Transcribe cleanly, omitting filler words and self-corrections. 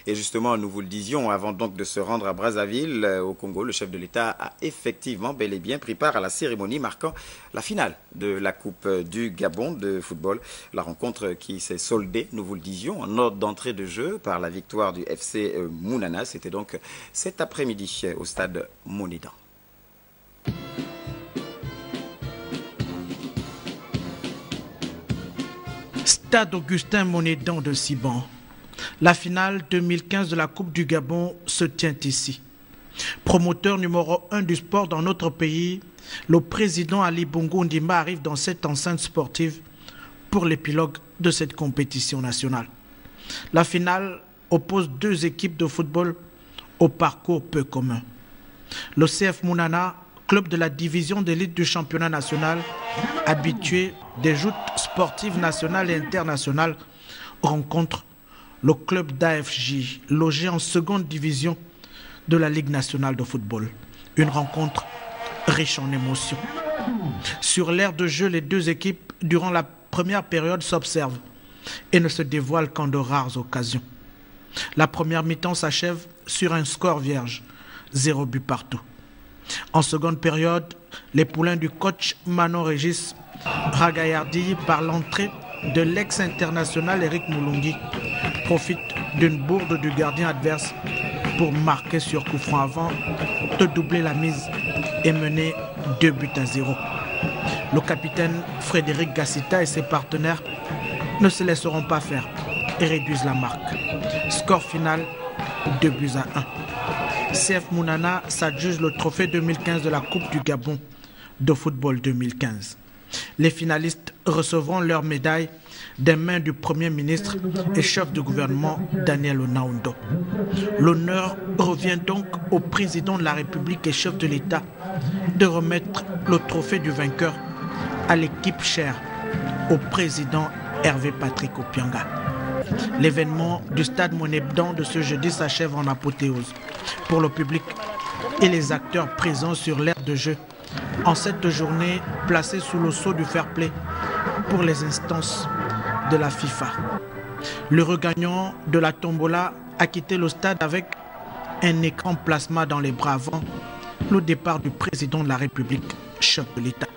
Et justement, nous vous le disions, avant donc de se rendre à Brazzaville, au Congo, le chef de l'État a effectivement bel et bien pris part à la cérémonie marquant la finale de la Coupe du Gabon de football. La rencontre qui s'est soldée, nous vous le disions, en ordre d'entrée de jeu par la victoire du FC Mounana. C'était donc cet après-midi au stade Monédan. Stade Augustin Monédan de Siban. La finale 2015 de la Coupe du Gabon se tient ici. Promoteur numéro 1 du sport dans notre pays, le président Ali Bongo Ndimba arrive dans cette enceinte sportive pour l'épilogue de cette compétition nationale. La finale oppose deux équipes de football au parcours peu commun. Le CF Mounana, club de la division d'élite du championnat national, habitué des joutes sportives nationales et internationales, rencontre le club d'AFJ, logé en seconde division de la Ligue nationale de football. Une rencontre riche en émotions. Sur l'aire de jeu, les deux équipes, durant la première période, s'observent et ne se dévoilent qu'en de rares occasions. La première mi-temps s'achève sur un score vierge, 0 but partout. En seconde période, les poulains du coach Manon Régis ragaillardis par l'entrée de l'ex-international Eric Moulungi profitent d'une bourde du gardien adverse pour marquer sur coup franc avant de doubler la mise et mener 2-0. Le capitaine Frédéric Gassita et ses partenaires ne se laisseront pas faire et réduisent la marque. Score final 2-1. CF Mounana s'adjuge le trophée 2015 de la Coupe du Gabon de football 2015. Les finalistes recevront leur médaille des mains du Premier ministre et chef du gouvernement Daniel Onaondo. L'honneur revient donc au président de la République et chef de l'État de remettre le trophée du vainqueur à l'équipe chère, au président Hervé Patrick Opianga. L'événement du stade Monédan de ce jeudi s'achève en apothéose pour le public et les acteurs présents sur l'aire de jeu en cette journée placée sous le sceau du fair play pour les instances de la FIFA. Le regagnant de la tombola a quitté le stade avec un écran plasma dans les bras avant le départ du président de la République, chef de l'État.